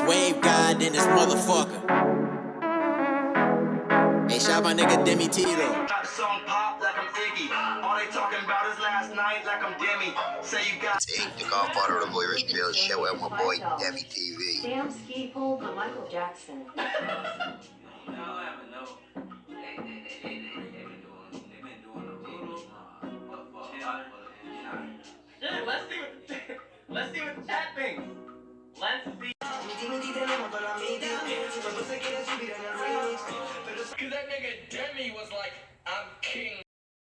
wave god in this motherfucker. Hey, shout my nigga Demi T though. Song pop like I'm Iggy. All they talking about is last night like I'm Demi. Say you got. It's Ink, the godfather of the Irish Drill Show, and my boy Demi TV. Damn ski pole by Michael Jackson. Let's see what the chat thinks. Let's see. Cause that nigga Demi was like, I'm king.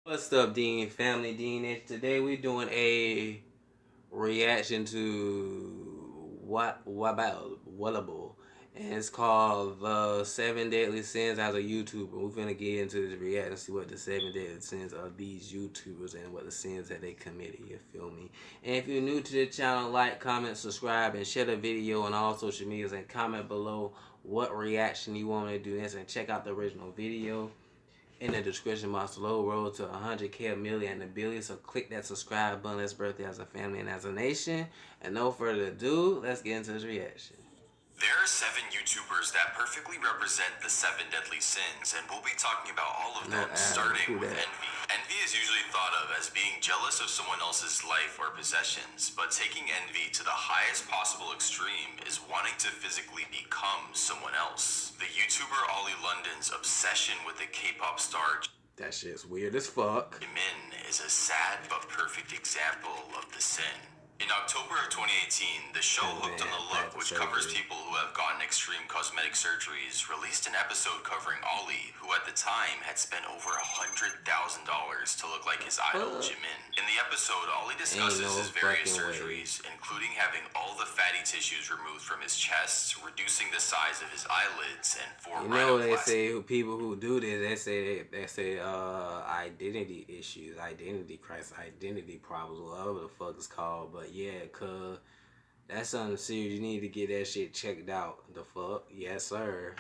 What's up, Dean family? Dean, and today we're doing a reaction to Whatable, and it's called the 7 Deadly Sins as a YouTuber. We're gonna get into this reaction and see what the 7 Deadly Sins of these YouTubers and what the sins that they committed. You feel me? And if you're new to the channel, like, comment, subscribe, and share the video on all social medias, and comment below what reaction you want me to do next, and check out the original video in the description box below. Road to 100K, a million, and a billion. So click that subscribe button. Let's birthday as a family and as a nation. And no further ado, let's get into this reaction. There are 7 YouTubers that perfectly represent the 7 deadly sins, and we'll be talking about all of them, starting with envy. Envy is usually thought of as being jealous of someone else's life or possessions, but taking envy to the highest possible extreme is wanting to physically become someone else. The YouTuber Ollie London's obsession with the K-pop star That shit's weird as fuck. Jimin is a sad but perfect example of the sin. In October of 2018, the show Hooked on the Look, which covers people who have gotten extreme cosmetic surgeries, released an episode covering Ollie, who at the time had spent over $100,000 to look like his idol, Jimin. In the episode, Ollie discusses his various surgeries, including having all the fatty tissues removed from his chest, reducing the size of his eyelids, and 4 they say people who do this, they say identity issues, identity crisis, identity problems, whatever the fuck it's called. But yeah, cuz that's something serious. You need to get that shit checked out. The fuck? Yes, sir.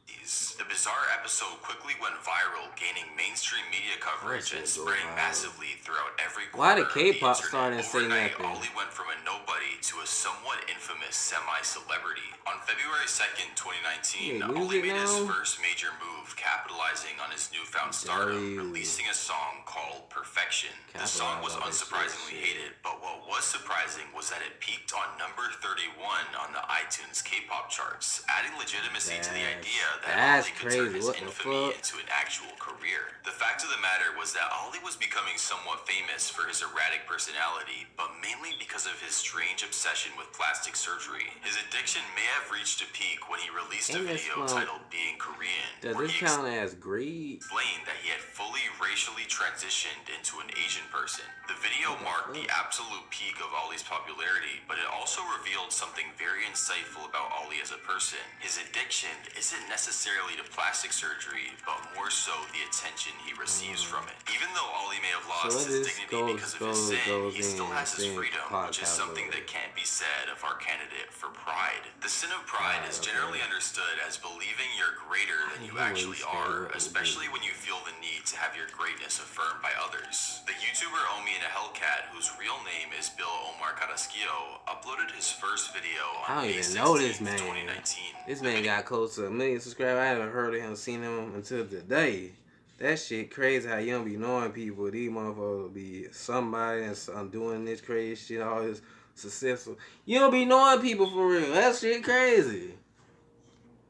The bizarre episode quickly went viral, gaining mainstream media coverage and spreading massively throughout every corner. Why the K-pop star didn't say nothing? Ollie went from a nobody to a somewhat infamous semi-celebrity. On February 2nd, 2019, Ollie made his first major move, capitalizing on his newfound stardom, releasing a song called Perfection. The song was unsurprisingly hated, but what was surprising was that it peaked on number 31 on the iTunes K-pop charts, adding legitimacy to the idea that Ollie could turn his infamy into an actual career. The fact of the matter was that Ollie was becoming somewhat famous for his erratic personality, but mainly because of his strange obsession with plastic surgery. His addiction may have reached a peak when he released a video titled Being Korean, does this count as greed? Explained that he had fully racially transitioned into an Asian person. The video marked the absolute peak of Ollie's popularity, but it also revealed something very insightful about Ollie as a person. His addiction isn't necessarily to plastic surgery, but more so the attention he receives from it. Even though Ollie may have lost his dignity because of his sin, he still has his freedom, which is something that can't be said of our candidate for pride. The sin of pride is generally understood as believing you're greater than you actually are, especially when you feel the need to have your greatness affirmed by others. The YouTuber Omi in a Hellcat, whose real name is Bill Omar Carrasquillo, uploaded his first video on May 16th, 2019. This man got close to 1 million subscribers. I haven't heard of him, seen him until today. That shit crazy how you don't be knowing people. These motherfuckers be somebody and doing this crazy shit, all this successful. You don't be knowing people for real. That shit crazy.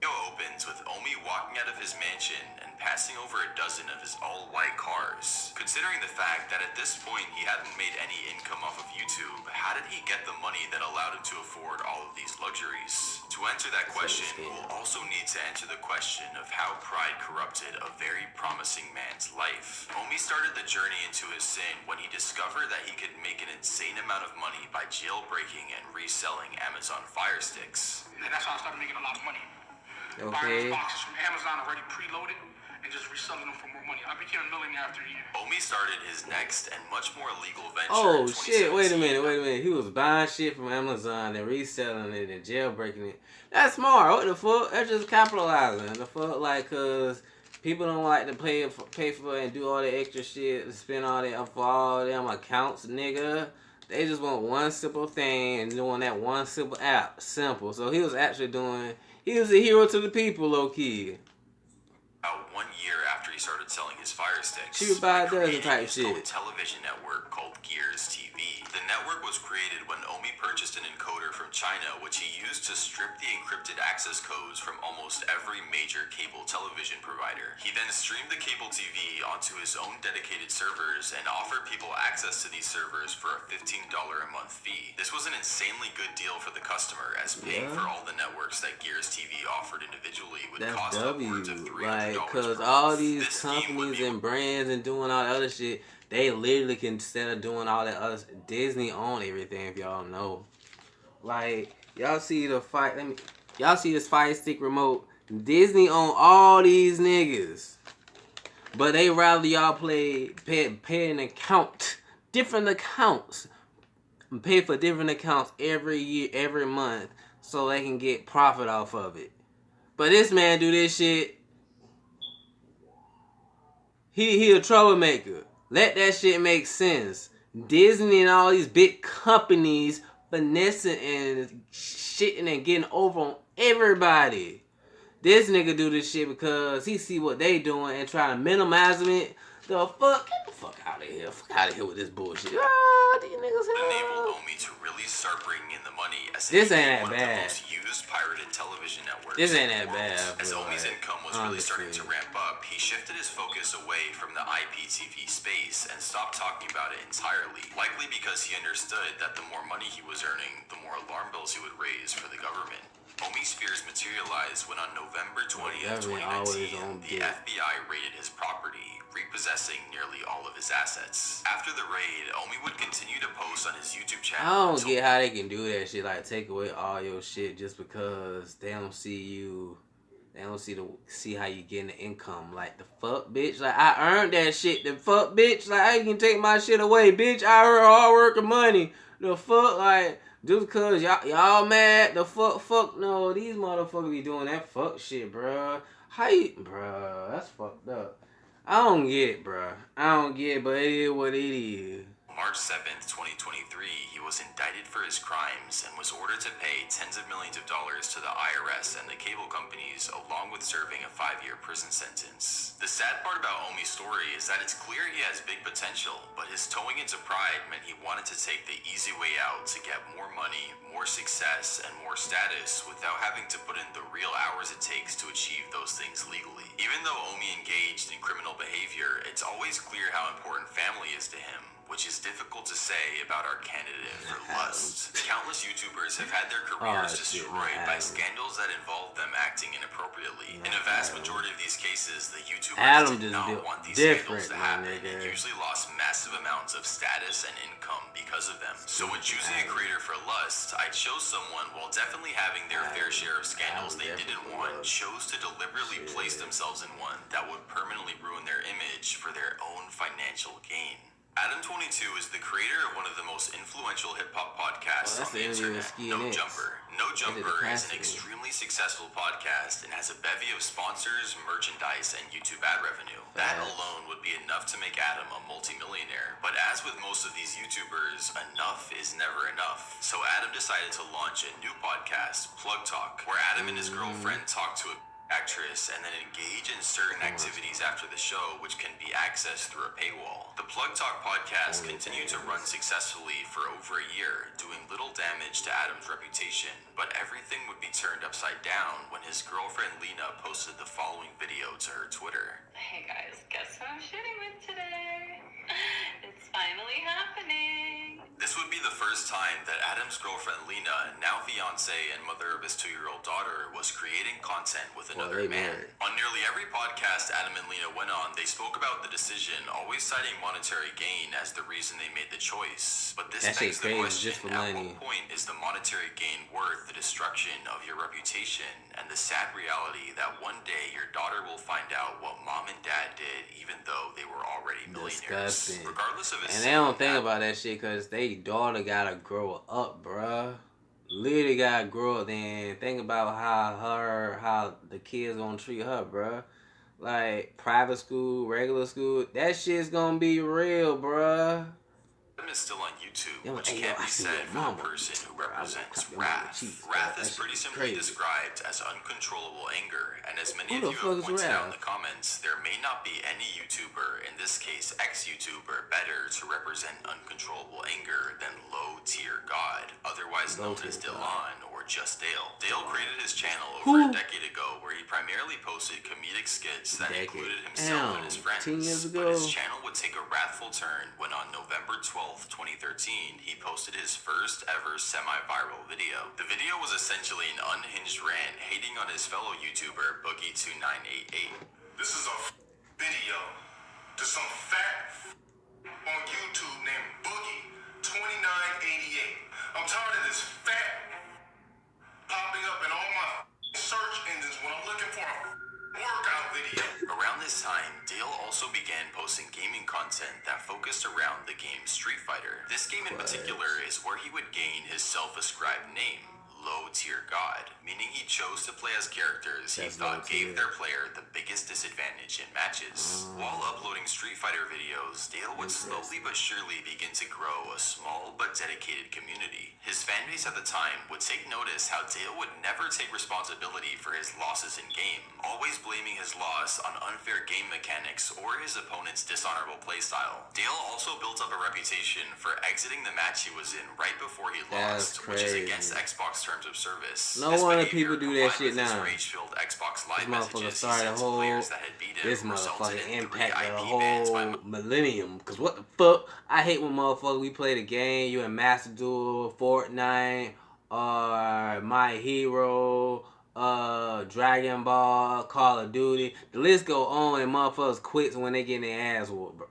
The video opens with Omi walking out of his mansion and passing over a dozen of his all-white cars. Considering the fact that at this point he hadn't made any income off of YouTube, how did he get the money that allowed him to afford all of these luxuries? To answer that question, we'll also need to answer the question of how pride corrupted a very promising man's life. Omi started the journey into his sin when he discovered that he could make an insane amount of money by jailbreaking and reselling Amazon Fire Sticks. And that's how I started making a lot of money. Okay. Buying boxes from Amazon already preloaded and just reselling them for more money. I became a millionaire after a year. Omi started his next and much more legal venture. Oh shit, wait a minute. He was buying shit from Amazon and reselling it and jailbreaking it. That's smart. What the fuck? That's just capitalizing. The fuck, like, cause people don't like to pay for it and do all the extra shit, spend all that for all them accounts, nigga. They just want one simple thing and doing that one simple app. Simple. So he was actually doing. He was a hero to the people, low key. About 1 year after he started selling his Fire Sticks, She would buy a dozen creating type his own shit. television network called Gears TV. The network was created when Omi purchased an encoder from China, which he used to strip the encrypted access codes from almost every major cable television provider. He then streamed the cable TV onto his own dedicated servers and offered people access to these servers for a $15 a month fee. This was an insanely good deal for the customer, as paying for all the networks that Gears TV offered individually would That's cost upwards of $300 like, per cause month. all these This scheme would companies be and brands and doing all that other shit, they literally can, instead of doing all that other, Disney own everything. If y'all know, like, y'all see the fight. Y'all see this Fire Stick remote. Disney own all these niggas, but they rather y'all pay an account, different accounts, pay for different accounts every year, every month, so they can get profit off of it. But this man do this shit. He a troublemaker. Let that shit make sense. Disney and all these big companies finessing and shitting and getting over on everybody. This nigga do this shit because he see what they doing and trying to minimize it. The fuck? Get the fuck out of here. Fuck out of here with this bullshit. Ah, these niggas enabled Omi to really start bringing in the money, as This it ain't that became one bad. of the most used pirated television networks. This ain't in the that world. bad, As but, Omi's like, income was really starting to honestly. ramp up, he shifted his focus away from the IPTV space and stopped talking about it entirely. Likely because he understood that the more money he was earning, the more alarm bells he would raise for the government. Omi's fears materialized when on November 20th, government always 2019, on the dick. FBI raided his property, repossessing nearly all of his assets. After the raid, Omi would continue to post on his YouTube channel. I don't until get how they can do that shit. Like, take away all your shit just because they don't see you. They don't see how you getting the income. Like, the fuck, bitch. Like, I earned that shit. The fuck, bitch. Like, how you can take my shit away, bitch? I earned hard work and money. The fuck, like, just because y'all mad. The fuck. No, these motherfuckers be doing that fuck shit, bruh. How you, bruh? That's fucked up. I don't get it, bruh. I don't get it, but it is what it is. March 7th, 2023, he was indicted for his crimes and was ordered to pay tens of millions of dollars to the IRS and the cable companies, along with serving a 5-year prison sentence. The sad part about Omi's story is that it's clear he has big potential, but his towing into pride meant he wanted to take the easy way out to get more money, more success, and more status without having to put in the real hours it takes to achieve those things legally. Even though Omi engaged in criminal behavior, it's always clear how important family is to him, which is difficult to say about our candidate for lust. Countless YouTubers have had their careers destroyed by scandals that involve them acting inappropriately. In a vast majority of these cases, the YouTubers did not want these scandals to happen and usually lost massive amounts of status and income because of them. So when choosing a creator for lust, I chose someone, while definitely having their fair share of scandals they didn't want, chose to deliberately place themselves in one that would permanently ruin their image for their own financial gain. Adam22 is the creator of one of the most influential hip-hop podcasts on the internet, No Jumper. No Jumper is an extremely successful podcast and has a bevy of sponsors, merchandise, and YouTube ad revenue. That alone would be enough to make Adam a multimillionaire. But as with most of these YouTubers, enough is never enough. So Adam decided to launch a new podcast, Plug Talk, where Adam and his girlfriend talk to a actress and then engage in certain activities after the show, which can be accessed through a paywall. The Plug Talk podcast continued to run successfully for over a year, doing little damage to Adam's reputation, but everything would be turned upside down when his girlfriend Lena posted the following video to her Twitter. Hey guys, guess who I'm shooting with today? It's finally happening. This would be the first time that Adam's girlfriend Lena, now fiance and mother of his 2-year-old daughter, was creating content with another man. On nearly every podcast Adam and Lena went on, they spoke about the decision, always citing monetary gain as the reason they made the choice. But this begs the question, at what point is the monetary gain worth the destruction of your reputation and the sad reality that one day your daughter will find out what mom and dad did, even though they were already millionaires? Disgusting. Regardless of his and they don't think about that shit because they daughter gotta grow up, bruh. Literally gotta grow up. Then think about how the kids gonna treat her, bruh. Like private school, regular school, that shit's gonna be real, bruh. is still on YouTube, Yeah, which hey, can't yo, I be see said your for the mama. person who Bro, I represents want to cut wrath. them cheeks, bro. Wrath That is shit pretty is simply crazy. described as uncontrollable anger, and as many Who of the you fuck have is pointed out in Wrath? the comments, there may not be any YouTuber, in this case ex-YouTuber, better to represent uncontrollable anger than Low Tier God, otherwise known as Dylan or just Dale. Dale created his channel over a decade ago where he primarily posted comedic skits that included himself and his friends, 10 years but ago. his channel would take a wrathful turn when on November 12th, 2013, he posted his first ever semi-viral video. The video was essentially an unhinged rant hating on his fellow YouTuber Boogie2988. This is a video to some fat on YouTube named Boogie2988. I'm tired of this fat popping up in all my search engines when I'm looking for a workout video. Around this time, Dale also began posting gaming content that focused around the game Street Fighter. This game in particular is where he would gain his self-ascribed name, Low Tier God, meaning he chose to play as characters he thought gave their player the biggest disadvantage in matches. While uploading Street Fighter videos, Dale would slowly but surely begin to grow a small but dedicated community. His fanbase at the time would take notice how Dale would never take responsibility for his losses in game, always blaming his loss on unfair game mechanics or his opponent's dishonorable playstyle. Dale also built up a reputation for exiting the match he was in right before he lost, which is against Xbox terms of service. No wonder people do that shit now. Rage-filled Xbox Live This motherfucker messages started a whole. This motherfucker impacted the whole millennium. Cause what the fuck? I hate when motherfucker we play the game. You in Master Duel, Fortnite, or My Hero, Dragon Ball, Call of Duty. The list go on, and motherfuckers quits when they get their ass whooped, bro.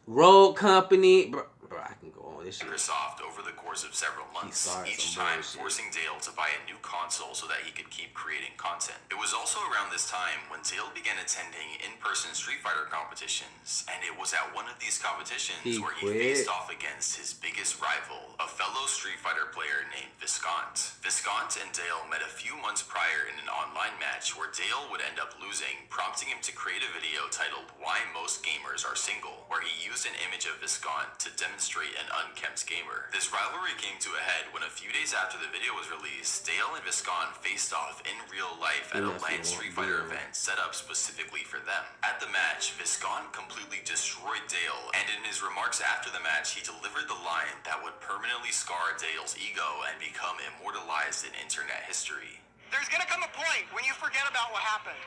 Road Company, bro. I can go on this shit. Microsoft over the course of several months, each time forcing Dale to buy a new console so that he could keep creating content. It was also around this time when Dale began attending in-person Street Fighter competitions, and it was at one of these competitions where he faced off against his biggest rival, a fellow Street Fighter player named Viscount. Viscount and Dale met a few months prior in an online match where Dale would end up losing, prompting him to create a video titled Why Most Gamers Are Single, where he used an image of Viscount to demonstrate an unkempt gamer. This rivalry came to a head when a few days after the video was released, Dale and Viscount faced off in real life at a LAN Street Fighter event set up specifically for them. At the match, Viscount completely destroyed Dale, and in his remarks after the match, he delivered the line that would permanently scar Dale's ego and become immortalized in internet history. There's gonna come a point when you forget about what happened,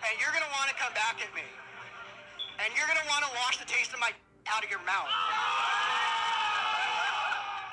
and you're gonna want to come back at me, and you're gonna want to wash the taste of my out of your mouth.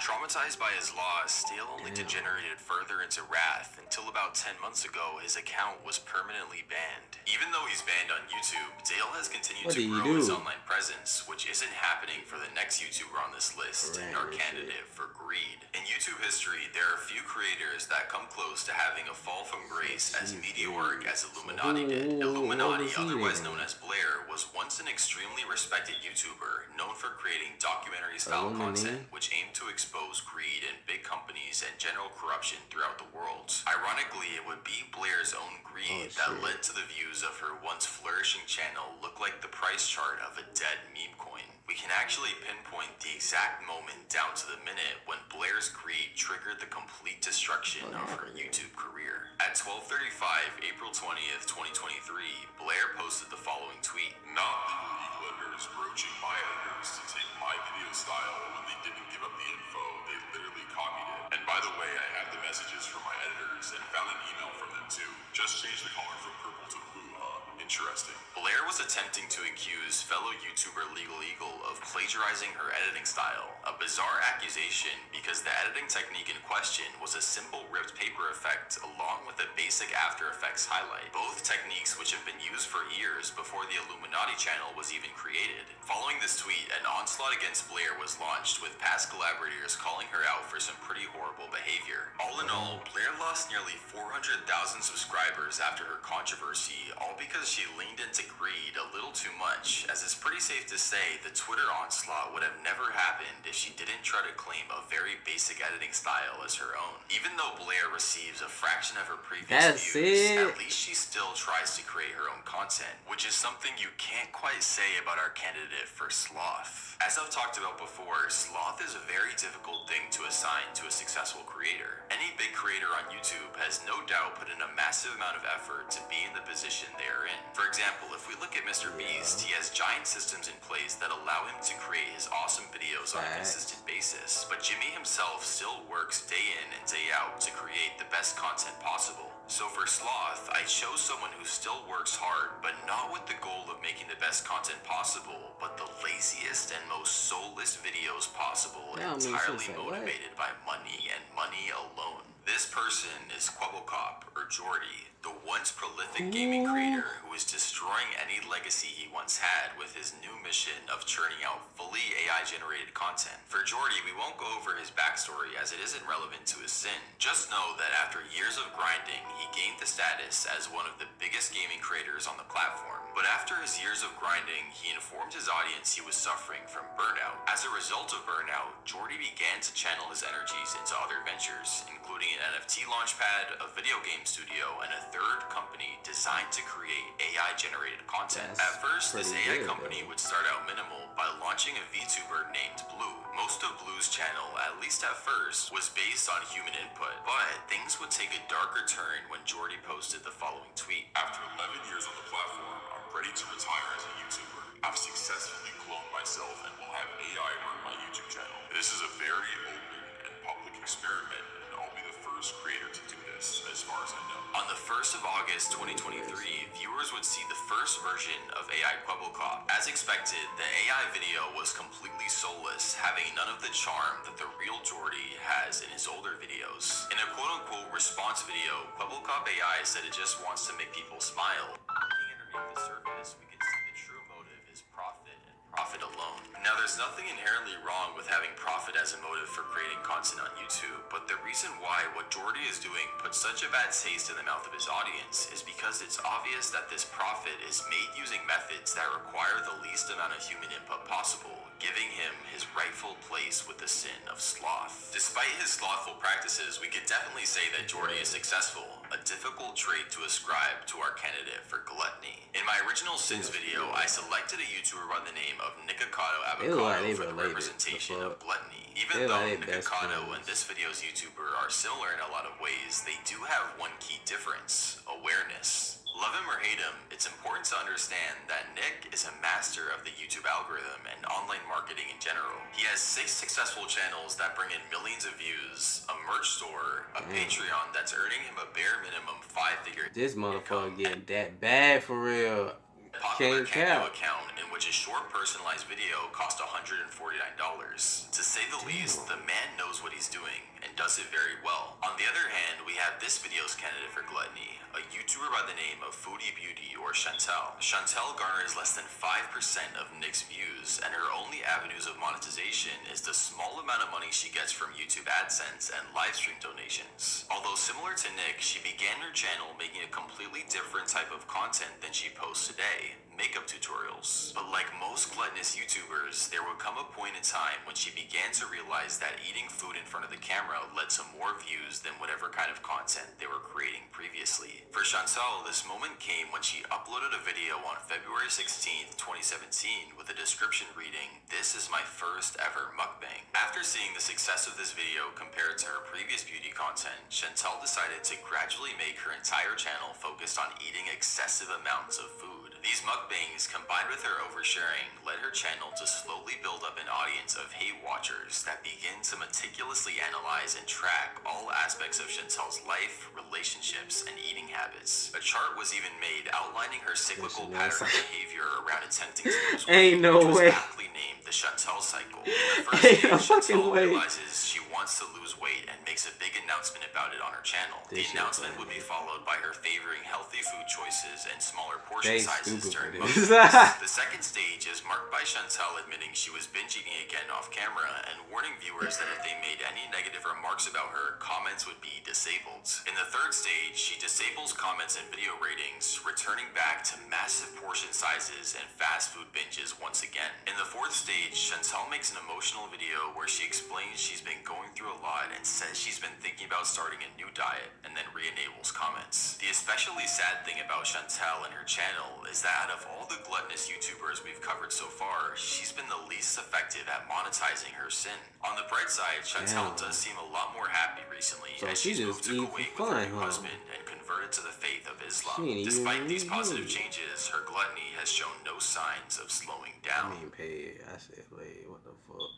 Traumatized by his loss, Dale only degenerated further into wrath until about 10 months ago his account was permanently banned. Even though he's banned on YouTube, Dale has continued to grow his online presence, which isn't happening for the next YouTuber on this list, nor candidate for greed. In YouTube history, there are few creators that come close to having a fall from grace as meteoric as Illuminati did. Illuminati, otherwise known as Blair, was once an extremely respected YouTuber known for creating documentary-style content, which aimed to expose greed in big companies and general corruption throughout the world. Ironically, it would be Blair's own greed that led to the views of her once flourishing channel look like the price chart of a dead meme coin. We can actually pinpoint the exact moment down to the minute when Blair's greed triggered the complete destruction of her YouTube career. At 12:35, April 20th, 2023, Blair posted the following tweet. Not the evil editors broaching my editors to take my video style when they didn't give up the info, they literally copied it. And by the way, I have the messages from my editors and found an email from them too. Just change the color from purple to blue, huh? Interesting. Blair was attempting to accuse fellow YouTuber Legal Eagle of plagiarizing her editing style, a bizarre accusation because the editing technique in question was a simple ripped paper effect along with a basic After Effects highlight, both techniques which have been used for years before the Illuminati channel was even created. Following this tweet, an onslaught against Blair was launched with past collaborators calling her out for some pretty horrible behavior. All in all, Blair lost nearly 400,000 subscribers after her controversy, all because she leaned into greed a little too much, as it's pretty safe to say the Twitter onslaught would have never happened if she didn't try to claim a very basic editing style as her own. Even though Blair receives a fraction of her previous views, at least she still tries to create her own content, which is something you can't quite say about our candidate for Sloth. As I've talked about before, Sloth is a very difficult thing to assign to a successful creator. Any big creator on YouTube has no doubt put in a massive amount of effort to be in the position they are in. For example, if we look at Mr. Beast, he has giant systems in place that allow him to create his awesome videos on a consistent basis, but Jimmy himself still works day in and day out to create the best content possible. So for Sloth, I chose someone who still works hard, but not with the goal of making the best content possible, but the laziest and most soulless videos possible, entirely motivated by money and money alone. This person is Quabblecop, or Jordy, the once prolific gaming creator who is destroying any legacy he once had with his new mission of churning out fully AI-generated content. For Jordy, we won't go over his backstory as it isn't relevant to his sin. Just know that after years of grinding, he gained the status as one of the biggest gaming creators on the platform. But after his years of grinding, he informed his audience he was suffering from burnout. As a result of burnout, Jordy began to channel his energies into other ventures, including an NFT launchpad, a video game studio, and a third company designed to create AI-generated content. At first, this AI company would start out minimal by launching a VTuber named Blue. Most of Blue's channel, at least at first, was based on human input, but things would take a darker turn when Jordy posted the following tweet. After 11 years on the platform, I'm ready to retire as a YouTuber. I've successfully cloned myself and will have AI run my YouTube channel. This is a very open and public experiment, and I'll be the first creator to do this, as far as I know. On the 1st of August 2023, viewers would see the first version of AI Quabblecop. As expected, the AI video was completely soulless, having none of the charm that the real Jordy has in his older videos. In a quote-unquote response video, Quabblecop AI said it just wants to make people smile. Looking underneath the surface, we can see the true motive is profit and profit alone. Now, there's nothing inherently wrong with having profit as a motive for creating content on YouTube, but the reason why what Jordy is doing puts such a bad taste in the mouth of his audience is because it's obvious that this profit is made using methods that require the least amount of human input possible, giving him his rightful place with the sin of sloth. Despite his slothful practices, we could definitely say that Jordy is successful, a difficult trait to ascribe to our candidate for gluttony. In my original sins video, I selected a YouTuber by the name of Nikocado Avocado for the representation of gluttony. Even though Nikocado and this video's YouTuber are similar in a lot of ways, they do have one key difference: awareness. Love him or hate him, it's important to understand that Nick is a master of the YouTube algorithm and online marketing in general. He has 6 successful channels that bring in millions of views, a merch store, a Patreon that's earning him a bare minimum 5-figure This motherfucker getting that bad for real. popular Temu account in which a short personalized video cost $149. To say the least, the man knows what he's doing and does it very well. On the other hand, we have this video's candidate for gluttony, a YouTuber by the name of Foodie Beauty or Chantel. Chantel garners less than 5% of Nick's views, and her only avenues of monetization is the small amount of money she gets from YouTube AdSense and livestream donations. Although similar to Nick, she began her channel making a completely different type of content than she posts today: makeup tutorials. But like most gluttonous YouTubers, there would come a point in time when she began to realize that eating food in front of the camera led to more views than whatever kind of content they were creating previously. For Chantal, this moment came when she uploaded a video on February 16th, 2017 with a description reading, "This is my first ever mukbang." After seeing the success of this video compared to her previous beauty content, Chantal decided to gradually make her entire channel focused on eating excessive amounts of food. These mukbangs, combined with her oversharing, led her channel to slowly build up an audience of hate watchers that begin to meticulously analyze and track all aspects of Chantal's life, relationships, and eating habits. A chart was even made outlining her cyclical pattern of behavior around attempting to lose weight, Ain't no which was way. aptly named the Chantal cycle. The first stage, Chantal realizes she wants to lose weight and makes a big announcement about it on her channel. The announcement would be followed by her favoring healthy food choices and smaller portion sizes during this. The second stage is marked by Chantal admitting she was binge eating again off camera and warning viewers that if they made any negative negative remarks about her, comments would be disabled. In the third stage, she disables comments and video ratings, returning back to massive portion sizes and fast food binges once again. In the fourth stage, Chantal makes an emotional video where she explains she's been going through a lot and says she's been thinking about starting a new diet, and then re-enables comments. The especially sad thing about Chantal and her channel is that out of all the gluttonous YouTubers we've covered so far, she's been the least effective at monetizing her sin. On the bright side, Chantal does seem a lot more happy recently, So as she she's just moved to eat Kuwait for with her fun, new huh? husband and converted to the faith of Islam. She ain't Despite even these really positive good. changes, her gluttony has shown no signs of slowing down. I mean, paid. I said, wait, what the fuck?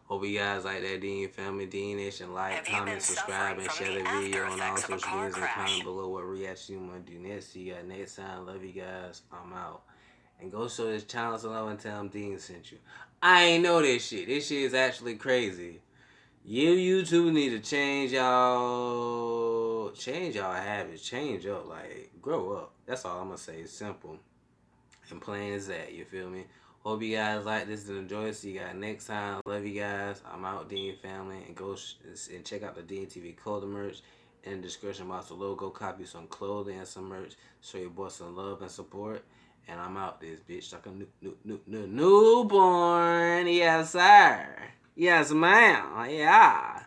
Hope you guys like that Dean family, Dean Nation. Like, comment, subscribe, and share the video on all social medias and comment below what reaction you want to do next. See you guys next time. Love you guys. I'm out. And go show this channel some love and tell them Dean sent you. I ain't know this shit. This shit is actually crazy. You YouTube need to change y'all habits. Change up. Like, grow up. That's all I'm going to say. It's simple. And plain as that. You feel me? Hope you guys like this and enjoy it. See you guys next time. Love you guys. I'm out, Dean family. And go and check out the Dean TV clothing merch in the description box below. Go copy some clothing and some merch. Show your boy some love and support. And I'm out this bitch like a newborn. Yes, sir. Yes, ma'am. Yeah.